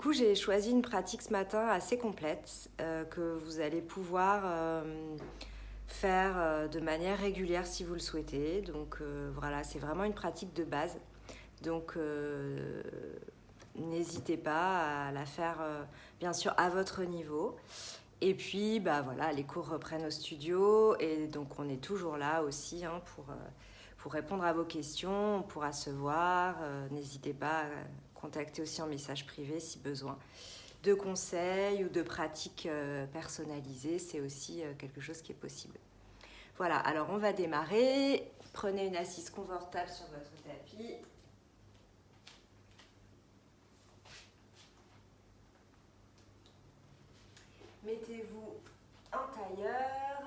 coup, j'ai choisi une pratique ce matin assez complète que vous allez pouvoir faire de manière régulière si vous le souhaitez. Donc voilà, c'est vraiment une pratique de base. Donc n'hésitez pas à la faire bien sûr à votre niveau. Et puis bah voilà, les cours reprennent au studio et donc on est toujours là aussi pour répondre à vos questions. On pourra se voir. N'hésitez pas à contacter aussi en message privé si besoin de conseils ou de pratiques personnalisées. C'est aussi quelque chose qui est possible. Voilà, alors on va démarrer. Prenez une assise confortable sur votre tapis. Mettez-vous en tailleur,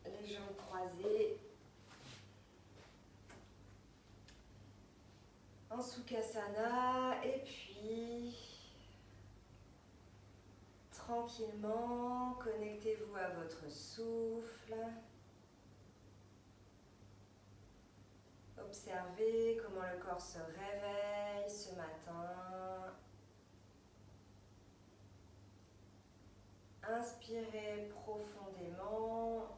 les jambes croisées, en Sukhasana, et puis tranquillement, connectez-vous à votre souffle. Observez comment le corps se réveille ce matin. Inspirez profondément.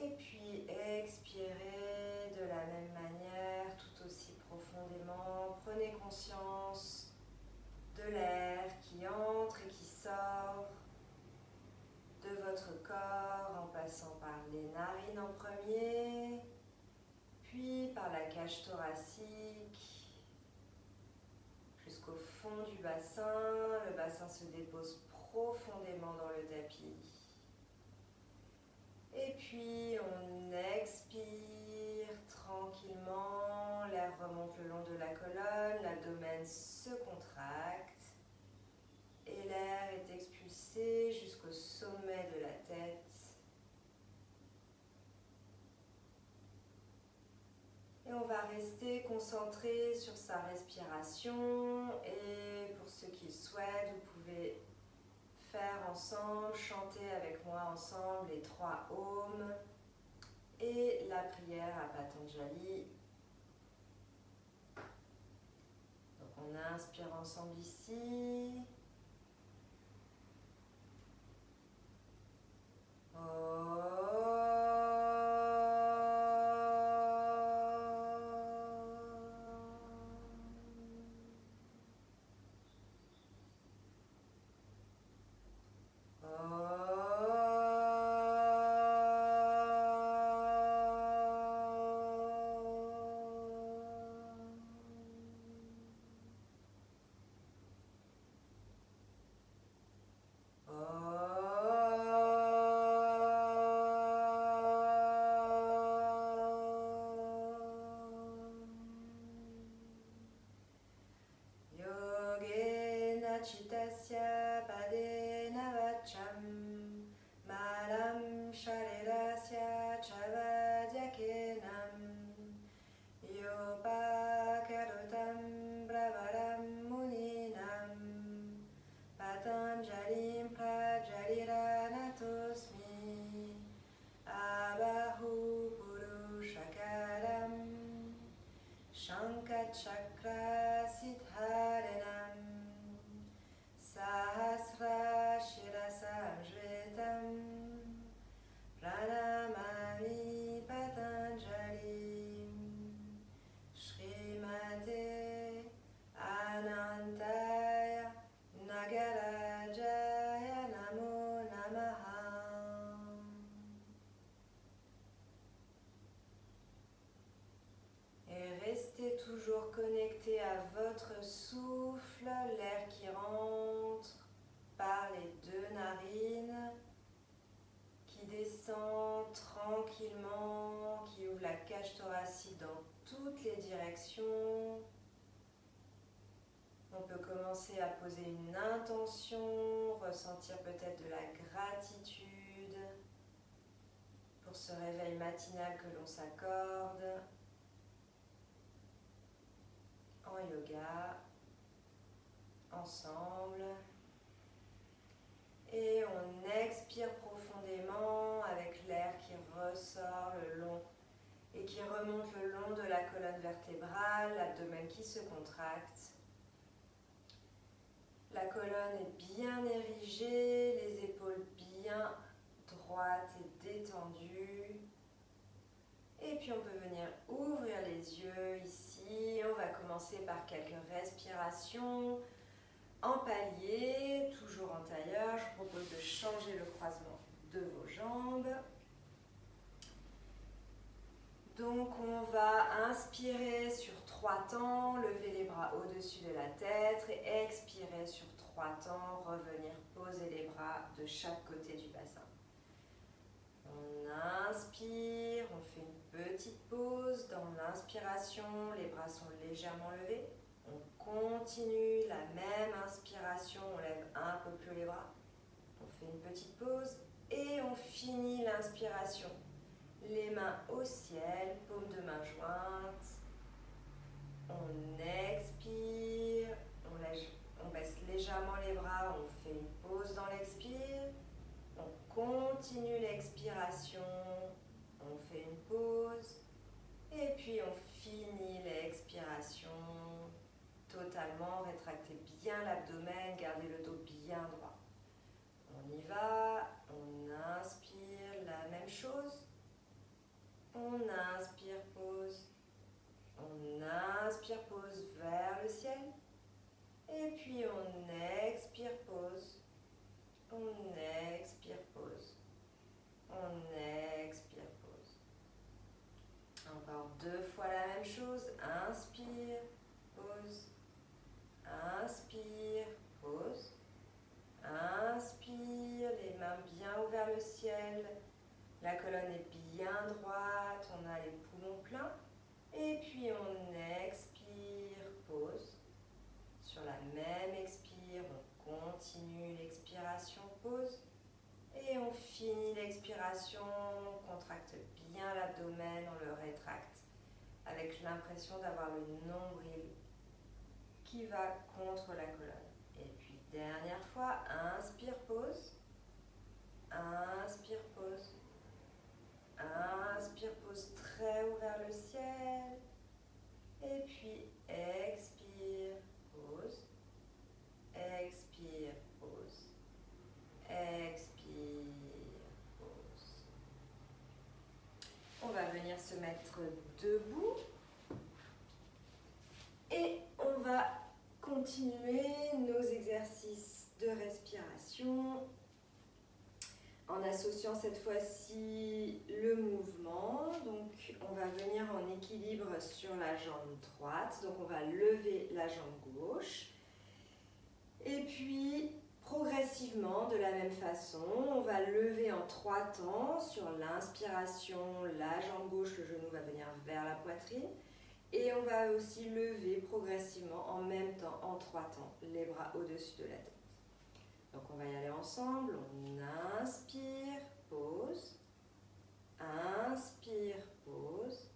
Et puis expirez de la même manière, tout aussi profondément. Prenez conscience de l'air qui entre et qui sort de votre corps en passant par les narines en premier, puis par la cage thoracique jusqu'au fond du bassin. Le bassin se dépose profondément dans le tapis. Et puis on expire tranquillement, l'air remonte le long de la colonne, l'abdomen se contracte et l'air est expulsé jusqu'au sommet de la tête. Et on va rester concentré sur sa respiration et pour ceux qui le souhaitent, vous pouvez faire ensemble, chanter avec moi ensemble les 3 Om et la prière à Patanjali. Donc on inspire ensemble ici. Chitasya padena vacham malam sharirasya chavadyakenam yopakarutam bravaram muninam patanjalim prajaliranatosmi abahu purushakaram shankachakra siddharenam Sahasra Shirasam Jvetam Pranamami Patanjali Srimate Anantaya Nagarajaya Namo Namaha. Et restez toujours connecté à votre souffle, l'air qui rentre par les 2 narines, qui descend tranquillement, qui ouvre la cage thoracique dans toutes les directions. On peut commencer à poser une intention, ressentir peut-être de la gratitude pour ce réveil matinal que l'on s'accorde en yoga, ensemble. Et on expire profondément avec l'air qui ressort le long et qui remonte le long de la colonne vertébrale, l'abdomen qui se contracte. La colonne est bien érigée, les épaules bien droites et détendues. Et puis on peut venir ouvrir les yeux ici. On va commencer par quelques respirations en palier, toujours en tailleur. Je vous propose de changer le croisement de vos jambes. Donc on va inspirer sur 3 temps, lever les bras au-dessus de la tête et expirer sur 3 temps, revenir poser les bras de chaque côté du bassin. On inspire, on fait une petite pause. Dans l'inspiration, les bras sont légèrement levés. On continue la même inspiration, on lève un peu plus les bras. On fait une petite pause et on finit l'inspiration. Les mains au ciel, paumes de main jointes. On expire, on baisse légèrement les bras, on fait une pause dans l'expire. On continue l'expiration, on fait une pause. Et puis on finit l'expiration totalement. Rétractez bien l'abdomen, gardez le dos bien droit. On y va, on inspire la même chose. On inspire, pause. On inspire, pause vers le ciel. Et puis on expire, pause. On expire, pause. On expire, pause. Encore 2 fois la même chose. Inspire, pause. Inspire, pause. Inspire, les mains bien ouvertes vers le ciel. La colonne est bien droite, on a les poumons pleins. Et puis on expire, pause. Sur la même expire, on continue l'expiration, pause. Et on finit l'expiration, on contracte bien l'abdomen, on le rétracte. Avec l'impression d'avoir le nombril qui va contre la colonne. Et puis dernière fois, inspire, pause. Inspire, pause. Inspire, pause très haut vers le ciel. Et puis expire, pause. Expire, pause. Expire, pause. On va venir se mettre debout. Et on va continuer nos exercices de respiration en associant cette fois-ci le mouvement. Donc on va venir en équilibre sur la jambe droite. Donc on va lever la jambe gauche. Et puis progressivement, de la même façon, on va lever en 3 temps. Sur l'inspiration, la jambe gauche, le genou va venir vers la poitrine. Et on va aussi lever progressivement en même temps, en 3 temps, les bras au-dessus de la tête. Donc on va y aller ensemble. On inspire, pause. Inspire, pause.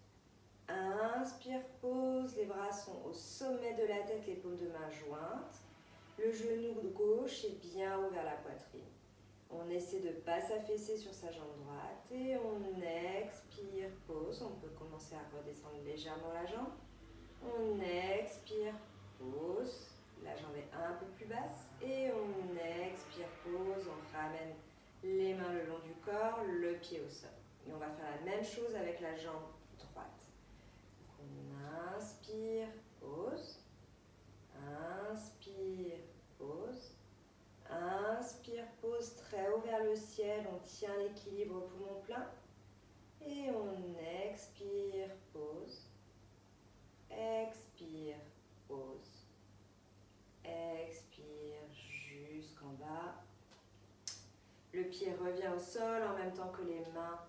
Inspire, pause. Les bras sont au sommet de la tête, les paumes de main jointes. Le genou gauche est bien ouvert vers la poitrine. On essaie de ne pas s'affaisser sur sa jambe droite et on expire, pause. On peut commencer à redescendre légèrement la jambe. On expire, pause. La jambe est un peu plus basse et on expire, pause. On ramène les mains le long du corps, le pied au sol. Et on va faire la même chose avec la jambe droite. On inspire, pause. Inspire, pause. Inspire, pause, très haut vers le ciel. On tient l'équilibre au poumon plein. Et on expire, pause. Expire, pause. Expire jusqu'en bas. Le pied revient au sol en même temps que les mains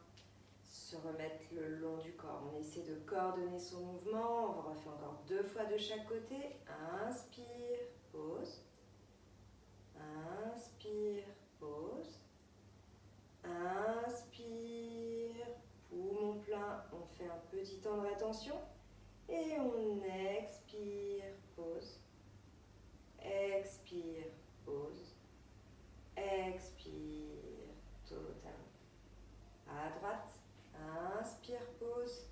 se remettent le long du corps. On essaie de coordonner son mouvement. On refait encore 2 fois de chaque côté. Inspire, pause. Inspire, pause. Inspire, poumon plein. On fait un petit temps de rétention. Et on expire, pause. Expire, pause. Expire, totalement. À droite. Inspire, pause.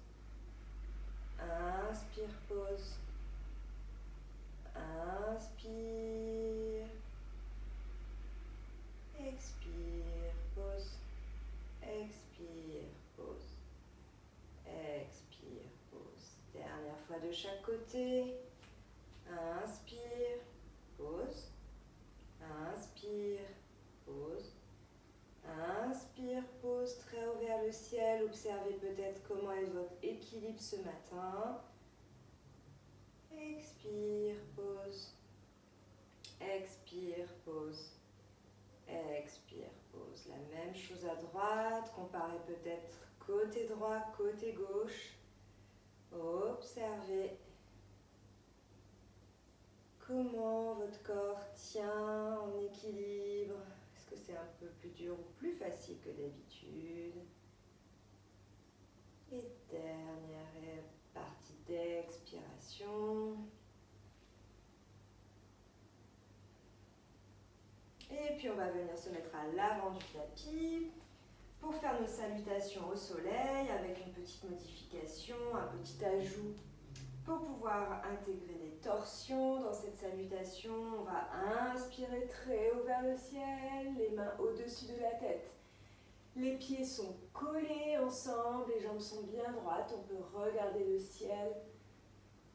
chaque côté. Inspire, pause. Inspire, pause. Inspire, pause, très haut vers le ciel. Observez peut-être comment est votre équilibre ce matin. Expire, pause. Expire, pause. Expire, pause. La même chose à droite. Comparez peut-être côté droit, côté gauche. Observez comment votre corps tient en équilibre. Est-ce que c'est un peu plus dur ou plus facile que d'habitude? Et dernière partie d'expiration. Et puis on va venir se mettre à l'avant du tapis pour faire nos salutations au soleil avec une petite modification, un petit ajout pour pouvoir intégrer les torsions dans cette salutation. On va inspirer très haut vers le ciel, les mains au-dessus de la tête. Les pieds sont collés ensemble, les jambes sont bien droites. On peut regarder le ciel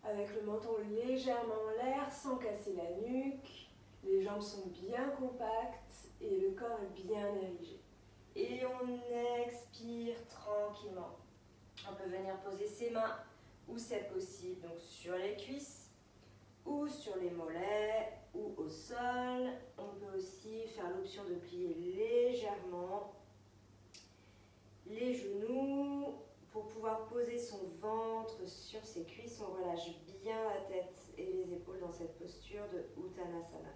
avec le menton légèrement en l'air sans casser la nuque. Les jambes sont bien compactes et le corps est bien érigé. Et on expire tranquillement. On peut venir poser ses mains où c'est possible, donc sur les cuisses ou sur les mollets ou au sol. On peut aussi faire l'option de plier légèrement les genoux pour pouvoir poser son ventre sur ses cuisses. On relâche bien la tête et les épaules dans cette posture de Uttanasana.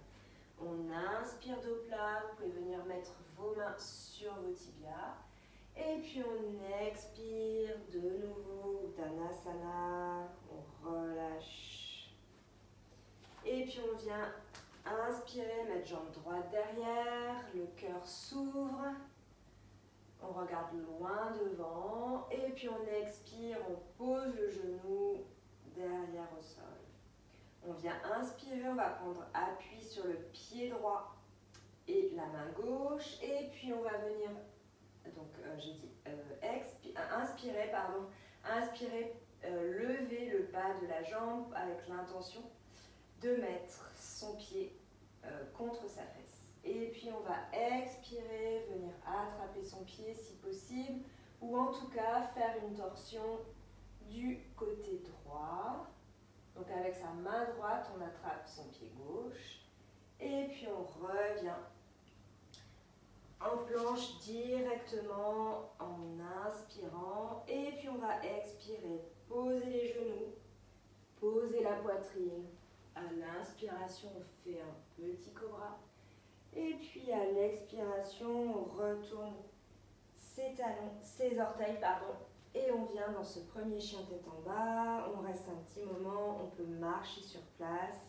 On inspire dos plat, vous pouvez venir mettre vos mains sur vos tibias. Et puis on expire de nouveau, Uttanasana, on relâche. Et puis on vient inspirer, mettre jambe droite derrière, le cœur s'ouvre. On regarde loin devant. Et puis on expire, on pose le genou derrière au sol. On vient inspirer, on va prendre appui sur le pied droit et la main gauche. Et puis on va venir, donc j'ai dit inspirer, lever le bas de la jambe avec l'intention de mettre son pied contre sa fesse. Et puis on va expirer, venir attraper son pied si possible, ou en tout cas faire une torsion du côté droit. Donc avec sa main droite, on attrape son pied gauche. Et puis on revient en planche directement en inspirant. Et puis on va expirer, poser les genoux, poser la poitrine. À l'inspiration, on fait un petit cobra. Et puis à l'expiration, on retourne ses talons, ses orteils, et on vient dans ce premier chien tête en bas. On reste un petit moment, on peut marcher sur place.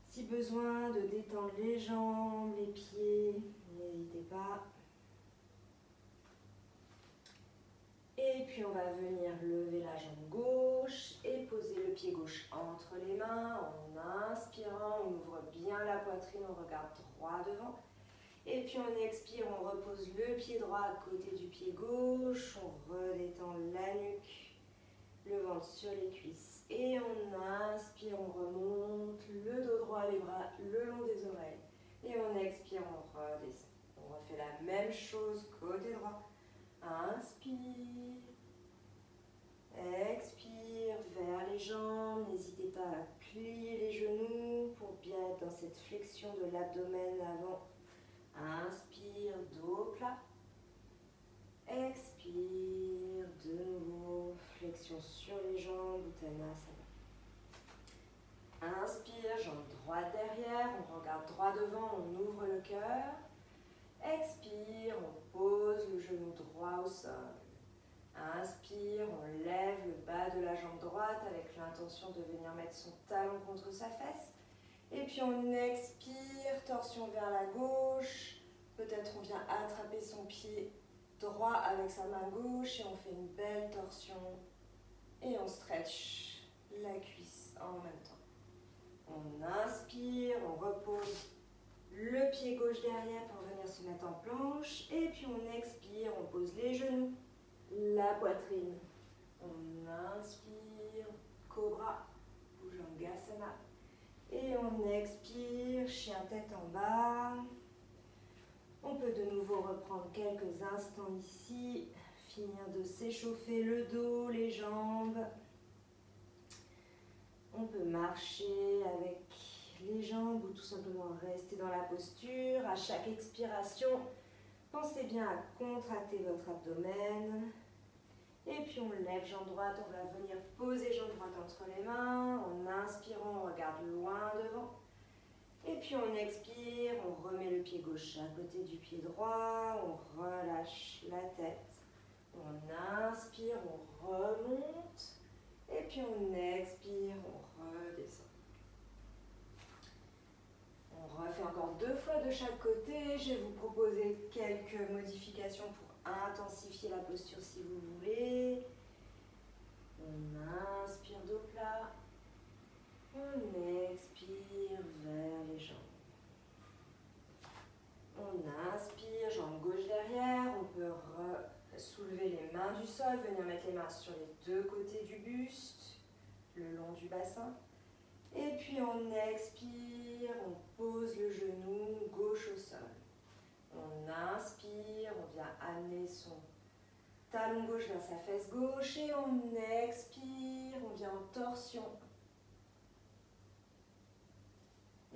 Si besoin de détendre les jambes, les pieds, n'hésitez pas. Et puis on va venir lever la jambe gauche et poser le pied gauche entre les mains. En inspirant, on ouvre bien la poitrine, on regarde droit devant. Et puis on expire, on repose le pied droit à côté du pied gauche. On redétend la nuque, le ventre sur les cuisses. Et on inspire, on remonte le dos droit, les bras le long des oreilles. Et on expire, on redescend. On refait la même chose côté droit. Inspire, expire vers les jambes. N'hésitez pas à plier les genoux pour bien être dans cette flexion de l'abdomen avant. Inspire, dos plat. Expire, de nouveau, flexion sur les jambes, Uttanasana. Inspire, jambe droite derrière, on regarde droit devant, on ouvre le cœur. Expire, on pose le genou droit au sol. Inspire, on lève le bas de la jambe droite avec l'intention de venir mettre son talon contre sa fesse. Et puis on expire, torsion vers la gauche. Peut-être on vient attraper son pied droit avec sa main gauche et on fait une belle torsion. Et on stretch la cuisse en même temps. On inspire, on repose le pied gauche derrière pour venir se mettre en planche. Et puis on expire, on pose les genoux, la poitrine. On inspire, Et on expire, chien tête en bas. On peut de nouveau reprendre quelques instants ici, finir de s'échauffer le dos, les jambes. On peut marcher avec les jambes ou tout simplement rester dans la posture. À chaque expiration, pensez bien à contracter votre abdomen. Et puis on lève jambe droite, on va venir poser jambe droite entre les mains. En inspirant, on regarde loin devant. Et puis on expire, on remet le pied gauche à côté du pied droit, on relâche la tête. On inspire, on remonte. Et puis on expire, on redescend. On refait encore 2 fois de chaque côté. Je vais vous proposer quelques modifications pour intensifier la posture si vous voulez. On inspire dos plat. On expire vers les jambes. On inspire, jambe gauche derrière. On peut soulever les mains du sol, venir mettre les mains sur les 2 côtés du buste, le long du bassin. Et puis on expire, on pose le genou gauche au sol. On inspire, on vient amener son talon gauche vers sa fesse gauche et on expire, on vient en torsion.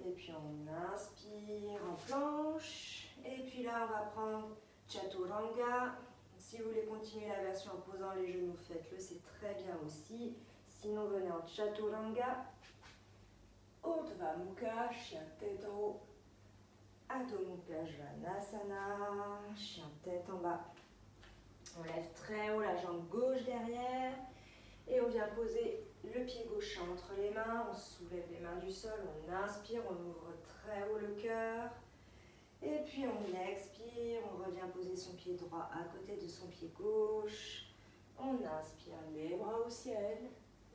Et puis on inspire en planche. Et puis là on va prendre Chaturanga. Si vous voulez continuer la version en posant les genoux, faites-le, c'est très bien aussi. Sinon venez en Chaturanga. Urdhva Mukha, chien tête en haut. Adho Mukha Svanasana, chien tête en bas. On lève très haut la jambe gauche derrière. Et on vient poser le pied gauche entre les mains. On soulève les mains du sol. On inspire, on ouvre très haut le cœur. Et puis on expire, on revient poser son pied droit à côté de son pied gauche. On inspire les bras au ciel.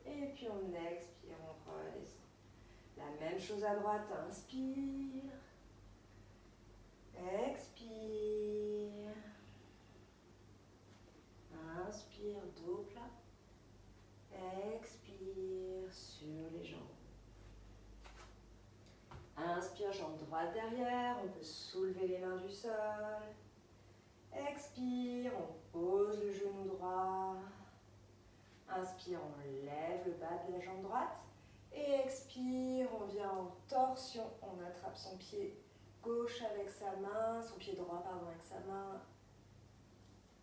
Et puis on expire, on redescend. La même chose à droite, inspire. Expire. Inspire, dos plat. Expire sur les jambes. Inspire, jambe droite derrière, on peut soulever les mains du sol. Expire, on pose le genou droit. Inspire, on lève le bas de la jambe droite. Et expire, on vient en torsion, on attrape son pied gauche avec sa main, son pied droit pardon avec sa main.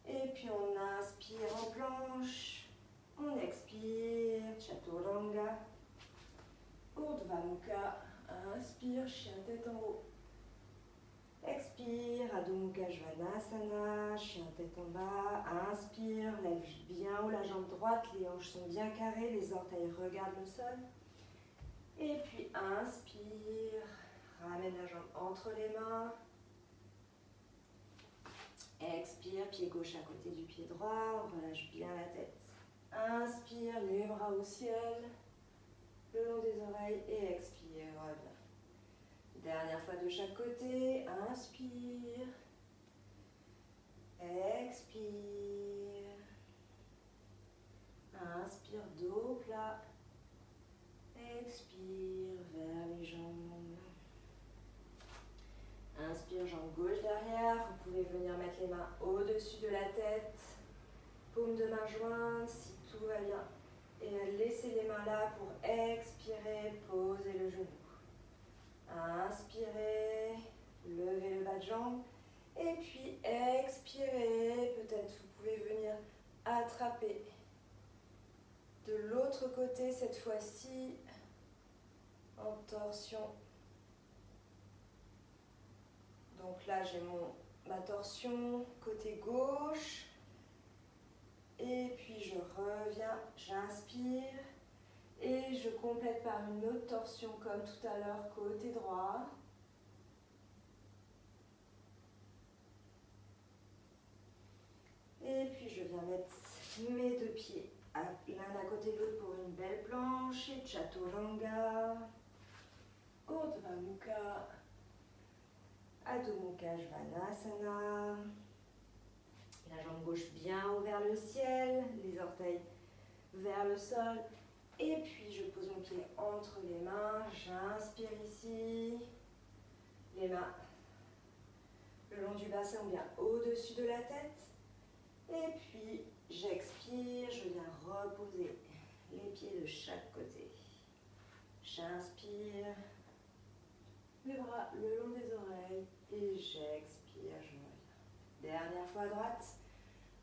Et puis on inspire en planche, on expire, Chaturanga, Urdhva Mukha. Inspire, chien tête en haut. Expire, Adho Mukha Svanasana, chien tête en bas. Inspire, lève bien haut la jambe droite, les hanches sont bien carrées, les orteils regardent le sol. Et puis inspire, ramène la jambe entre les mains. Expire, pied gauche à côté du pied droit, on relâche bien la tête. Inspire, les bras au ciel, le long des oreilles et expire, revient. Dernière fois de chaque côté, inspire, expire, inspire, dos plat, expire vers les jambes. Inspire, jambe gauche derrière, vous pouvez venir mettre les mains au-dessus de la tête, paume de main jointe si tout va bien. Et laissez les mains là pour expirer, poser le genou. Inspirez, levez le bas de jambe. Et puis expirez, peut-être vous pouvez venir attraper de l'autre côté cette fois-ci en torsion. Donc là j'ai ma torsion côté gauche. Et puis je reviens, j'inspire. Et je complète par une autre torsion comme tout à l'heure, côté droit. Et puis je viens mettre mes 2 pieds l'un à côté de l'autre pour une belle planche. Et Chaturanga, Urdhva Mukha, Adho Mukha Svanasana. La jambe gauche bien haut vers le ciel, les orteils vers le sol. Et puis je pose mon pied entre les mains, j'inspire. ici. Les mains le long du bassin ou bien au-dessus de la tête. Et puis, j'expire, je viens reposer les pieds de chaque côté. J'inspire, les bras le long des oreilles et j'expire, je reviens. Dernière fois à droite.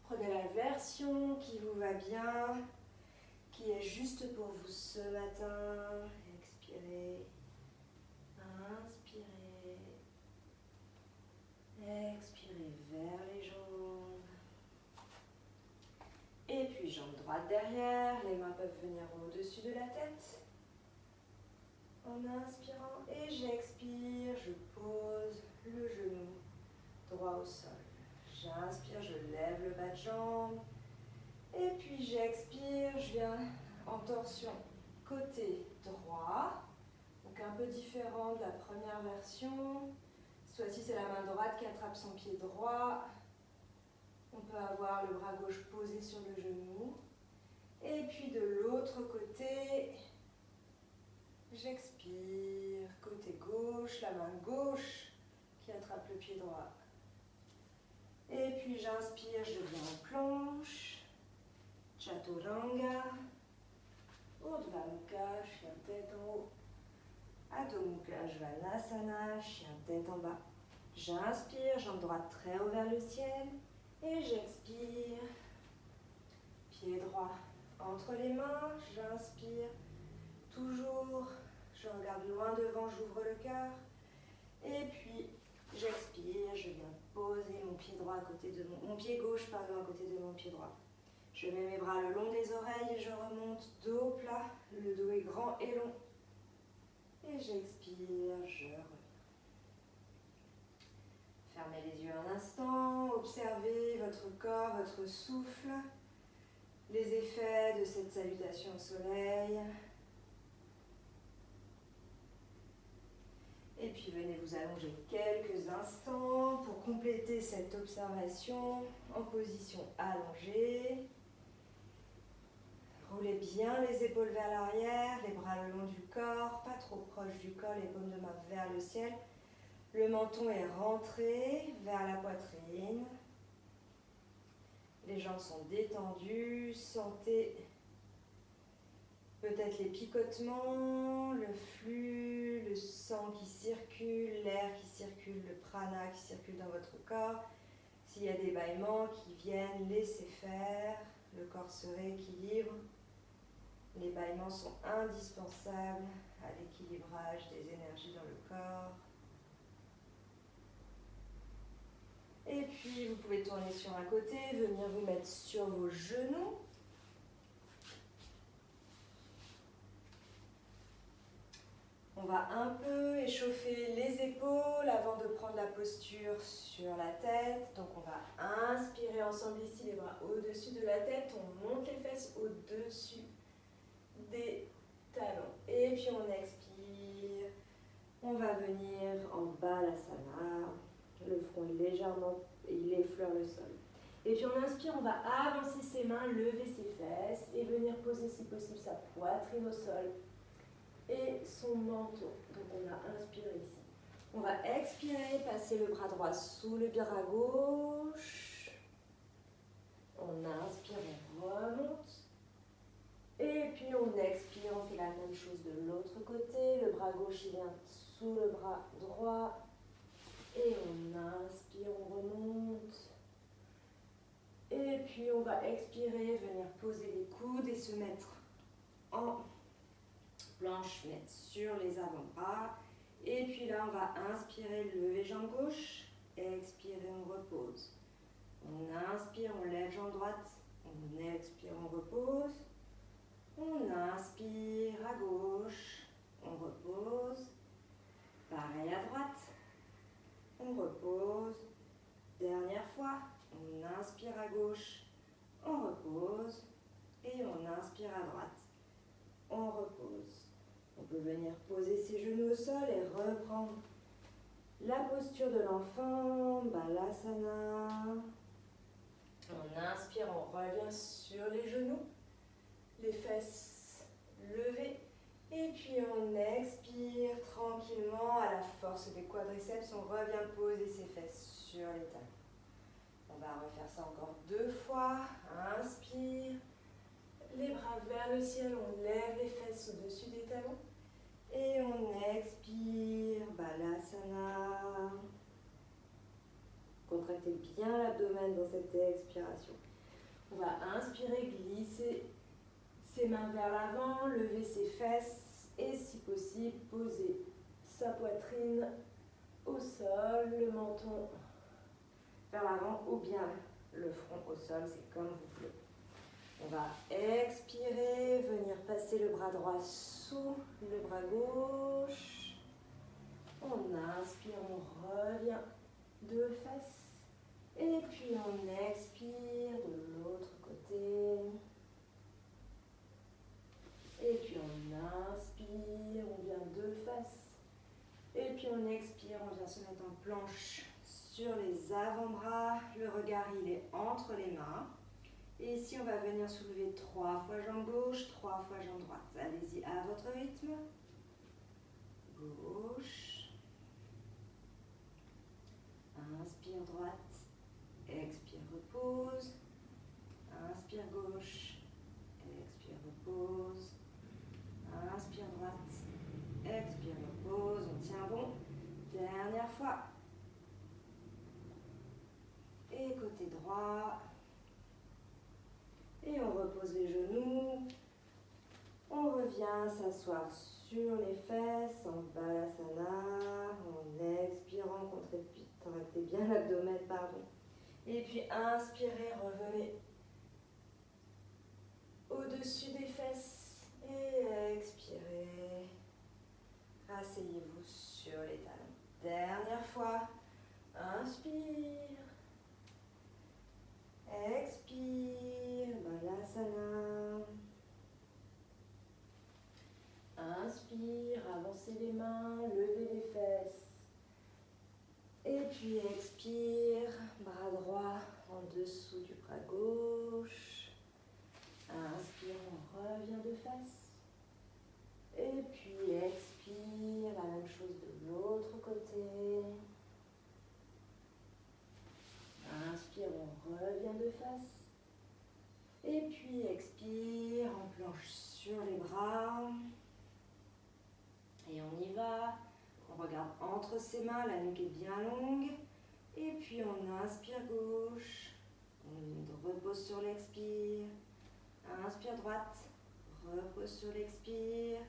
Prenez la version qui vous va bien, qui est juste pour vous ce matin. Expirez, inspirez, expirez vers les jambes. Et puis jambe droite derrière, les mains peuvent venir au-dessus de la tête. En inspirant et j'expire, je pose le genou droit au sol. J'inspire, je lève le bas de jambe. Et puis j'expire, je viens en torsion côté droit. Donc un peu différent de la première version. Cette fois-ci, c'est la main droite qui attrape son pied droit. On peut avoir le bras gauche posé sur le genou. Et puis de l'autre côté, j'expire. Côté gauche, la main gauche qui attrape le pied droit. Et puis j'inspire, je viens en planche. Chaturanga. Urdhva Mukha, chien tête en haut. Adho Mukha Svanasana, chien tête en bas. J'inspire, jambe droite très haut vers le ciel. Et j'expire. Pied droit entre les mains. J'inspire. Toujours, je regarde loin devant, j'ouvre le cœur. Et puis, j'expire, je viens poser mon pied droit à côté de mon pied gauche, pardon, à côté de mon pied droit. Je mets mes bras le long des oreilles et je remonte dos plat. Le dos est grand et long. Et j'expire, je reviens. Fermez les yeux un instant, observez votre corps, votre souffle, les effets de cette salutation au soleil. Et puis venez vous allonger quelques instants pour compléter cette observation en position allongée. Roulez bien les épaules vers l'arrière, les bras le long du corps, pas trop proche du corps, les paumes de main vers le ciel. Le menton est rentré vers la poitrine. Les jambes sont détendues, sentez peut-être les picotements, le flux, le sang qui circule, l'air qui circule, le prana qui circule dans votre corps. S'il y a des bâillements qui viennent, laissez faire, le corps se rééquilibre. Les bâillements sont indispensables à l'équilibrage des énergies dans le corps. Et puis vous pouvez tourner sur un côté, venir vous mettre sur vos genoux. On va un peu échauffer les épaules avant de prendre la posture sur la tête. Donc on va inspirer ensemble ici, les bras au-dessus de la tête. On monte les fesses au-dessus des talons. Et puis on expire. On va venir en balasana. Le front légèrement, il effleure le sol. Et puis on inspire, on va avancer ses mains, lever ses fesses et venir poser si possible sa poitrine au sol et son menton. Donc on a inspiré ici. On va expirer, passer le bras droit sous le bras gauche. On inspire, on remonte. Et puis on expire, on fait la même chose de l'autre côté. Le bras gauche il vient sous le bras droit. Et on inspire, on remonte. Et puis on va expirer, venir poser les coudes et se mettre en planche, mettre sur les avant-bras. Et puis là, on va inspirer, lever jambe gauche. Expirer, on repose. On inspire, on lève jambe droite. On expire, on repose. On inspire à gauche. On repose. Pareil à droite. On repose. Dernière fois. On inspire à gauche. On repose. Et on inspire à droite. On repose. On peut venir poser ses genoux au sol et reprendre la posture de l'enfant, balasana. On inspire, on revient sur les genoux, les fesses levées. Et puis on expire tranquillement, force des quadriceps, on revient poser ses fesses sur les talons. On va refaire ça encore 2 fois. Inspire. Les bras vers le ciel, on lève les fesses au-dessus des talons. Et on expire, Balasana. Contractez bien l'abdomen dans cette expiration. On va inspirer, glisser ses mains vers l'avant, lever ses fesses et si possible, poser sa poitrine au sol, le menton vers l'avant ou bien le front au sol, c'est comme vous voulez. On va expirer, venir passer le bras droit sous le bras gauche. On inspire, on revient 2 fesses. Et puis on expire de l'autre côté. Et puis on inspire, on vient 2 fesses. Et puis on expire, on vient se mettre en planche sur les avant-bras. Le regard il est entre les mains. Et ici, on va venir soulever 3 fois jambe gauche, 3 fois jambe droite. Allez-y à votre rythme. Gauche. Inspire droite. Expire, repose. Inspire gauche. Expire, repose. Inspire droite. Expire, repose. On tient bon. Dernière fois. Et côté droit. Et on repose les genoux. On revient s'asseoir sur les fesses en Balasana, en expirant, contractez bien l'abdomen, pardon. Et puis inspirez, revenez au-dessus des fesses et expirez. Asseyez-vous sur les talons. Dernière fois, inspire. Expire, Balasana. Inspire, avancez les mains, levez les fesses. Et puis expire, bras droit en dessous du bras gauche. Inspire, on revient de face. Et puis expire, la même chose de l'autre côté. Inspire, on revient de face. Et puis expire, on planche sur les bras. Et on y va. On regarde entre ses mains, la nuque est bien longue. Et puis on inspire gauche. On repose sur l'expire. Inspire droite. Repose sur l'expire.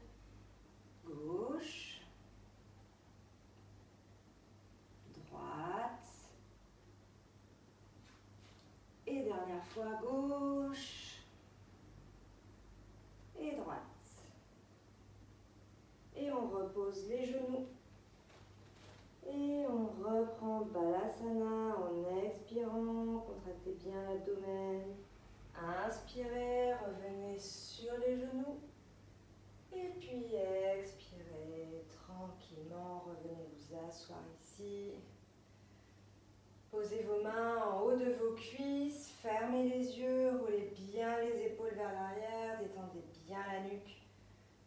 Gauche. Droite. Et dernière fois, gauche et droite. Et on repose les genoux. Et on reprend Balasana en expirant. Contractez bien l'abdomen. Inspirez, revenez sur les genoux. Et puis expirez tranquillement. Revenez vous asseoir ici. Posez vos mains en haut de vos cuisses, fermez les yeux, roulez bien les épaules vers l'arrière, détendez bien la nuque.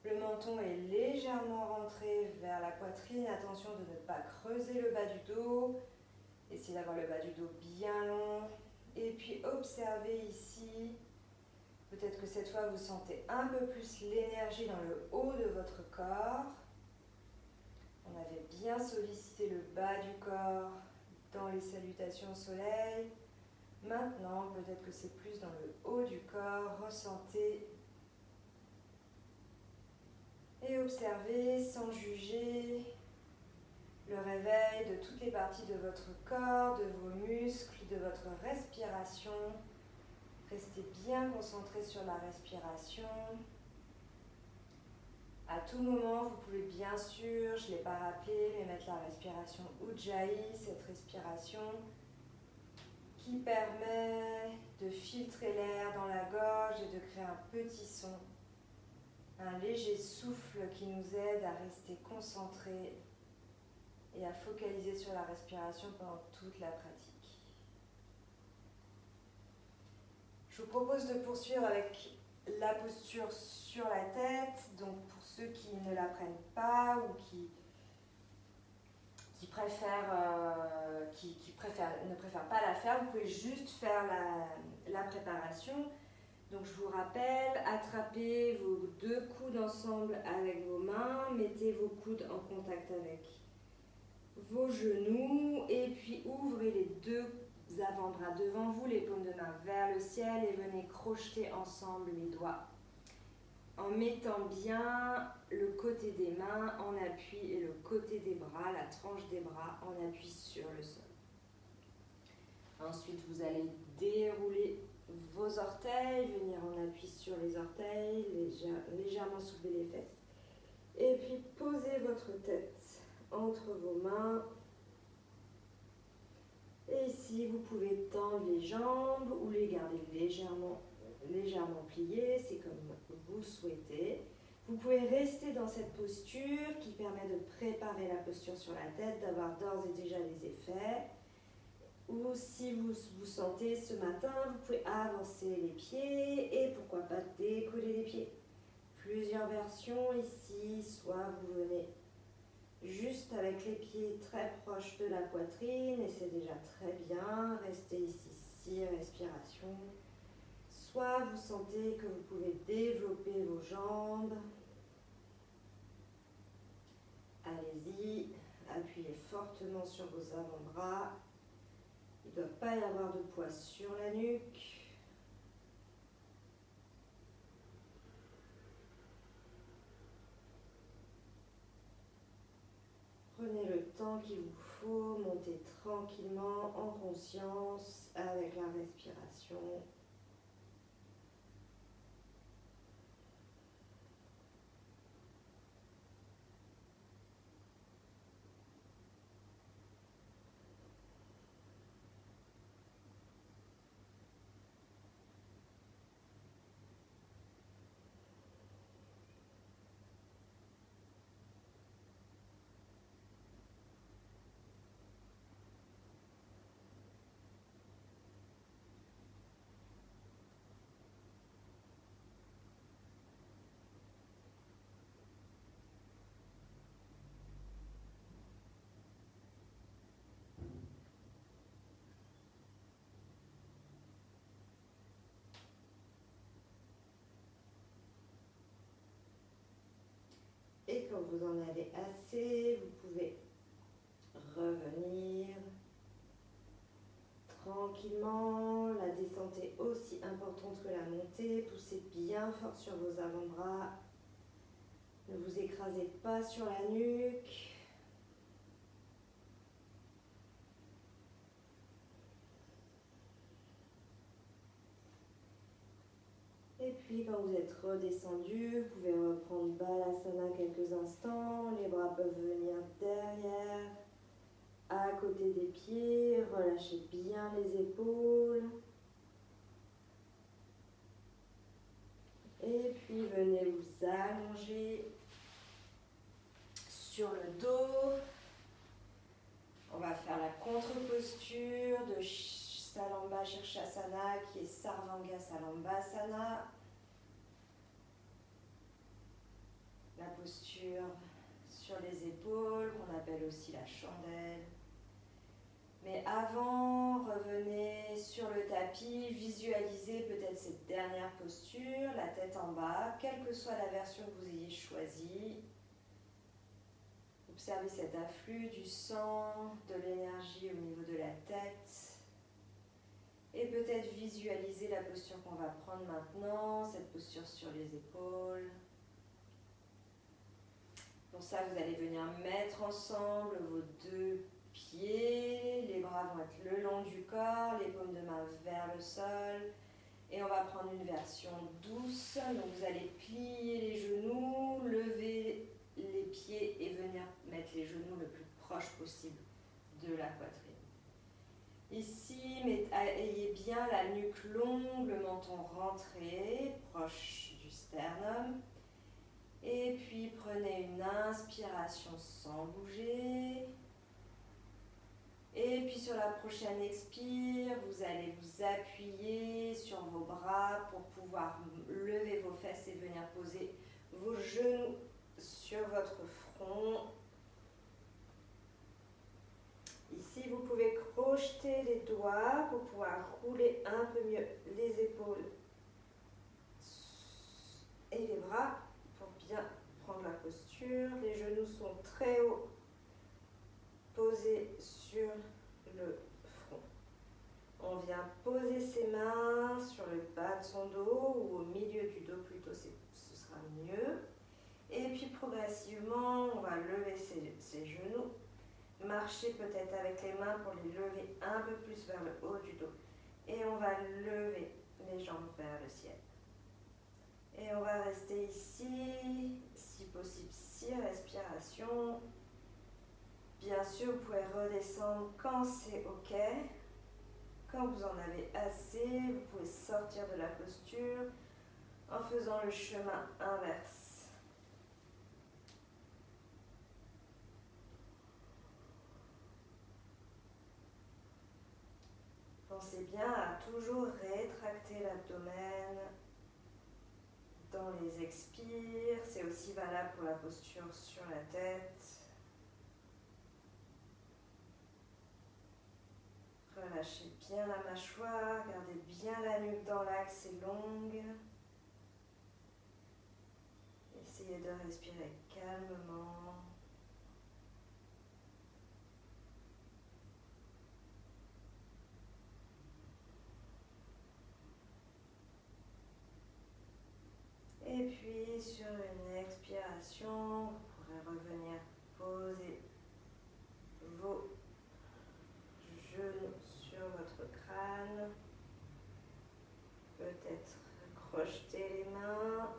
Le menton est légèrement rentré vers la poitrine, attention de ne pas creuser le bas du dos. Essayez d'avoir le bas du dos bien long. Et puis observez ici, peut-être que cette fois vous sentez un peu plus l'énergie dans le haut de votre corps. On avait bien sollicité le bas du corps dans les salutations au soleil. Maintenant, peut-être que c'est plus dans le haut du corps. Ressentez et observez sans juger le réveil de toutes les parties de votre corps, de vos muscles, de votre respiration. Restez bien concentré sur la respiration. À tout moment, vous pouvez bien sûr, je ne l'ai pas rappelé, mais mettre la respiration Ujjayi, cette respiration qui permet de filtrer l'air dans la gorge et de créer un petit son, un léger souffle qui nous aide à rester concentrés et à focaliser sur la respiration pendant toute la pratique. Je vous propose de poursuivre avec la posture sur la tête. Donc pour ceux qui ne la prennent pas ou qui ne préfèrent pas la faire, vous pouvez juste faire la préparation. Donc je vous rappelle, attrapez vos 2 coudes ensemble avec vos mains, mettez vos coudes en contact avec vos genoux et puis ouvrez les 2 avant-bras devant vous, les paumes de main vers le ciel et venez crocheter ensemble les doigts en mettant bien le côté des mains en appui et le côté des bras, la tranche des bras en appui sur le sol. Ensuite, vous allez dérouler vos orteils, venir en appui sur les orteils, légèrement soulever les fesses. Et puis, posez votre tête entre vos mains. Et ici, vous pouvez tendre les jambes ou les garder légèrement pliées, c'est comme vous souhaitez. Vous pouvez rester dans cette posture qui permet de préparer la posture sur la tête, d'avoir d'ores et déjà les effets. Ou si vous vous sentez ce matin, vous pouvez avancer les pieds et pourquoi pas décoller les pieds. Plusieurs versions ici, soit vous venez juste avec les pieds très proches de la poitrine et c'est déjà très bien. Restez ici 6 respirations. Soit vous sentez que vous pouvez développer vos jambes. Allez-y, appuyez fortement sur vos avant-bras. Il ne doit pas y avoir de poids sur la nuque. Prenez le temps qu'il vous faut, montez tranquillement en conscience avec la respiration. Et quand vous en avez assez, vous pouvez revenir tranquillement. La descente est aussi importante que la montée. Poussez bien fort sur vos avant-bras. Ne vous écrasez pas sur la nuque. Et puis quand vous êtes redescendu, vous pouvez reprendre Balasana quelques instants. Les bras peuvent venir derrière, à côté des pieds. Relâchez bien les épaules. Et puis venez vous allonger sur le dos. On va faire la contre-posture de Salamba Shirshasana qui est Sarvanga Salambasana. La posture sur les épaules qu'on appelle aussi la chandelle. Mais avant, revenez sur le tapis, visualisez peut-être cette dernière posture, la tête en bas, quelle que soit la version que vous ayez choisie. Observez cet afflux du sang, de l'énergie au niveau de la tête. Et peut-être visualiser la posture qu'on va prendre maintenant, cette posture sur les épaules. Pour ça, vous allez venir mettre ensemble vos 2 pieds. Les bras vont être le long du corps, les paumes de main vers le sol. Et on va prendre une version douce. Donc vous allez plier les genoux, lever les pieds et venir mettre les genoux le plus proche possible de la poitrine. Ici, ayez bien la nuque longue, le menton rentré, proche du sternum. Et puis prenez une inspiration sans bouger. Et puis sur la prochaine expire, vous allez vous appuyer sur vos bras pour pouvoir lever vos fesses et venir poser vos genoux sur votre front. projeter les doigts pour pouvoir rouler un peu mieux les épaules et les bras pour bien prendre la posture. Les genoux sont très hauts, posés sur le front. On vient poser ses mains sur le bas de son dos ou au milieu du dos plutôt, ce sera mieux. Et puis progressivement, on va lever ses genoux, marcher peut-être avec les mains pour les lever un peu plus vers le haut du dos. Et on va lever les jambes vers le ciel. Et on va rester ici, si possible 6 respirations. Bien sûr, vous pouvez redescendre quand c'est OK. Quand vous en avez assez, vous pouvez sortir de la posture en faisant le chemin inverse. Pensez bien à toujours rétracter l'abdomen dans les expires. C'est aussi valable pour la posture sur la tête. Relâchez bien la mâchoire, gardez bien la nuque dans l'axe et longue. Essayez de respirer calmement. Et puis sur une expiration, vous pourrez revenir poser vos genoux sur votre crâne. Peut-être crocheter les mains.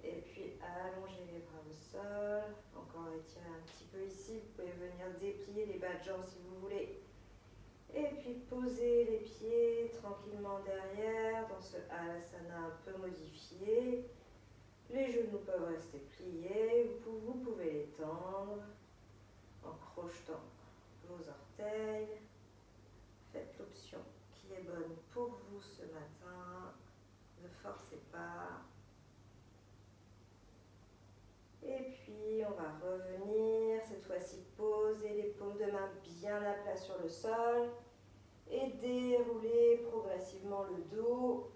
Et puis allonger les bras au sol. Encore étirer un petit peu ici. Vous pouvez venir déplier les bas de jambes si vous voulez. Et puis poser les pieds tranquillement derrière dans ce Halasana un peu modifié. Les genoux peuvent rester pliés. Vous pouvez les tendre en crochetant vos orteils. Faites l'option qui est bonne pour vous ce matin. Ne forcez pas. Et puis on va revenir, cette fois-ci poser les paumes de main bien à plat sur le sol et dérouler progressivement le dos.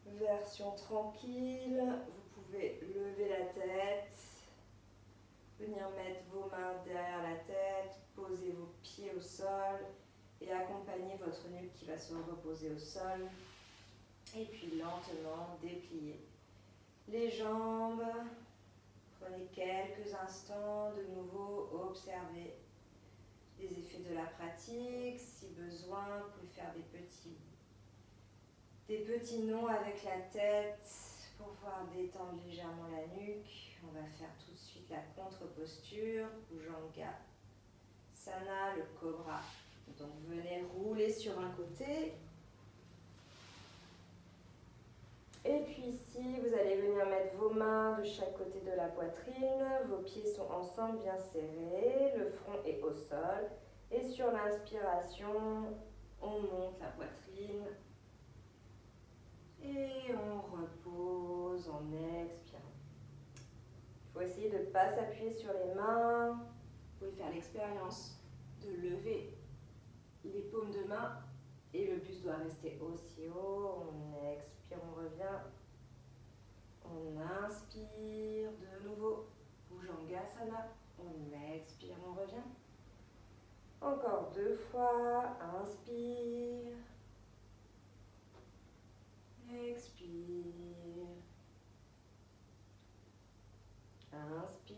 Version tranquille, vous pouvez lever la tête, venir mettre vos mains derrière la tête, poser vos pieds au sol et accompagner votre nuque qui va se reposer au sol. Et puis lentement déplier les jambes. Prenez quelques instants de nouveau, observez les effets de la pratique. Si besoin, vous pouvez faire des petits nons avec la tête pour pouvoir détendre légèrement la nuque. On va faire tout de suite la contre-posture, Bhujanga Sana, le cobra. Donc venez rouler sur un côté. Et puis ici, vous allez venir mettre vos mains de chaque côté de la poitrine. Vos pieds sont ensemble bien serrés. Le front est au sol. Et sur l'inspiration, on monte la poitrine. Et on repose en expirant. Il faut essayer de ne pas s'appuyer sur les mains. Vous pouvez faire l'expérience de lever les paumes de main. Et le buste doit rester aussi haut. On expire, on revient. On inspire de nouveau. Bhujangasana. On expire, on revient. Encore 2 fois. Inspire. Expire. Inspire.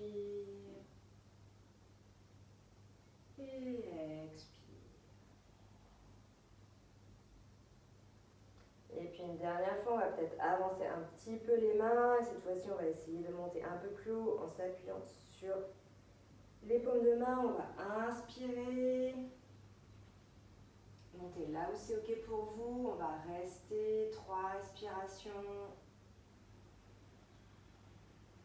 Et expire. Et puis une dernière fois, on va peut-être avancer un petit peu les mains. Et cette fois-ci, on va essayer de monter un peu plus haut en s'appuyant sur les paumes de main. On va inspirer. Montez là où c'est OK pour vous. On va rester 3 respirations.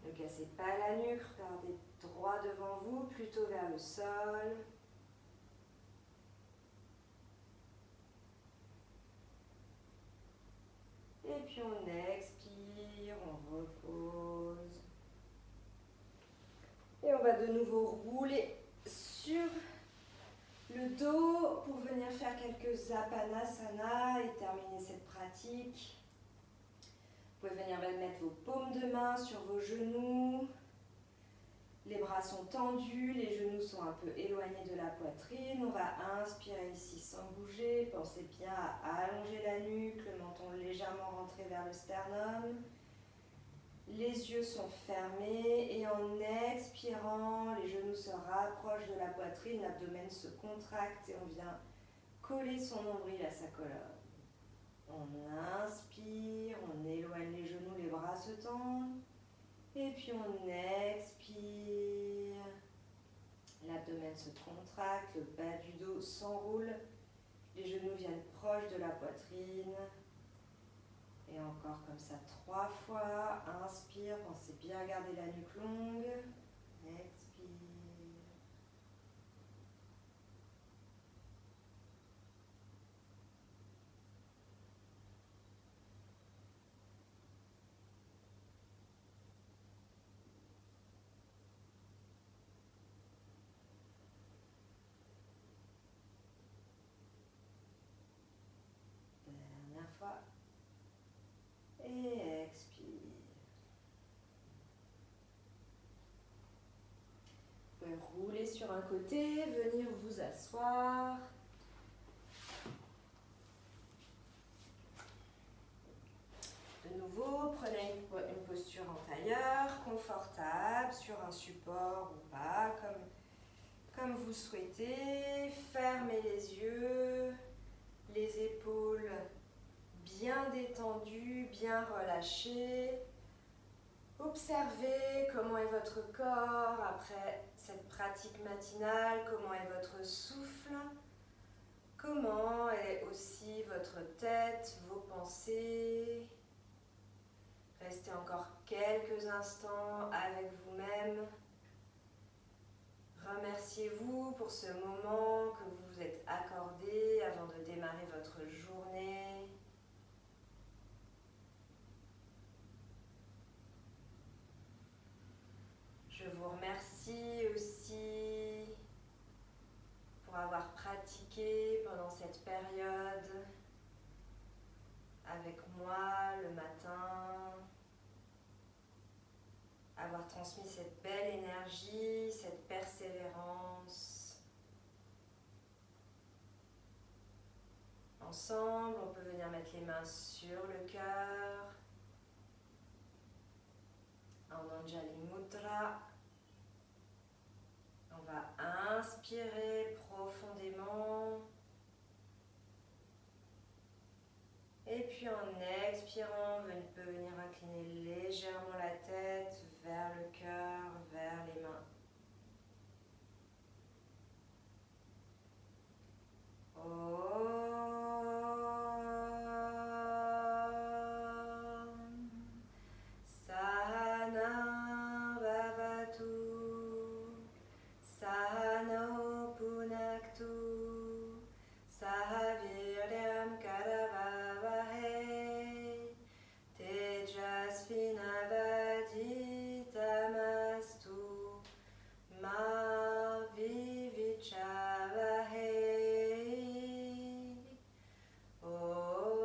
Ne cassez pas la nuque. Regardez droit devant vous, plutôt vers le sol. Et puis on expire, on repose. Et on va de nouveau rouler sur Le dos pour venir faire quelques apanasana et terminer cette pratique. Vous pouvez venir mettre vos paumes de main sur vos genoux. Les bras sont tendus, les genoux sont un peu éloignés de la poitrine. On va inspirer ici sans bouger. Pensez bien à allonger la nuque, le menton légèrement rentré vers le sternum. Les yeux sont fermés et en expirant, les genoux se rapprochent de la poitrine, l'abdomen se contracte et on vient coller son nombril à sa colonne. On inspire, on éloigne les genoux, les bras se tendent. Et puis on expire. L'abdomen se contracte, le bas du dos s'enroule. Les genoux viennent proches de la poitrine. Et encore comme ça 3 fois. Inspire, pensez bien à garder la nuque longue. Expire. Dernière fois. Et expire. Vous pouvez rouler sur un côté, venir vous asseoir. De nouveau, prenez une posture en tailleur, confortable, sur un support ou pas, comme vous souhaitez. Fermez les yeux, les épaules bien détendues, bien relâchées. Observez comment est votre corps après cette pratique matinale, comment est votre souffle, comment est aussi votre tête, vos pensées. Restez encore quelques instants avec vous-même. Remerciez-vous pour ce moment que vous vous êtes accordé avant de démarrer votre journée. Je vous remercie aussi pour avoir pratiqué pendant cette période avec moi le matin, avoir transmis cette belle énergie, cette persévérance. Ensemble, on peut venir mettre les mains sur le cœur, en Anjali Mudra. On va inspirer profondément. Et puis en expirant, on peut venir incliner légèrement la tête vers le cœur, vers les mains. Sahana Bhavatu, Sahano Punaktu, Sahaviryam Karavavahe, Tejasvinavaditamastu, Ma Vivichavahe. Om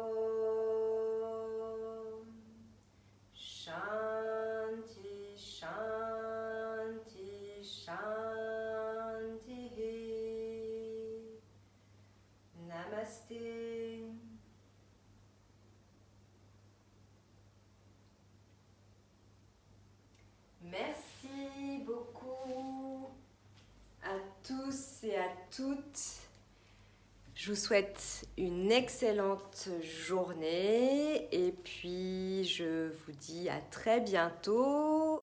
Shanti, Shanti, Shanti. Namasté. Merci beaucoup à tous et à toutes. Je vous souhaite une excellente journée et puis je vous dis à très bientôt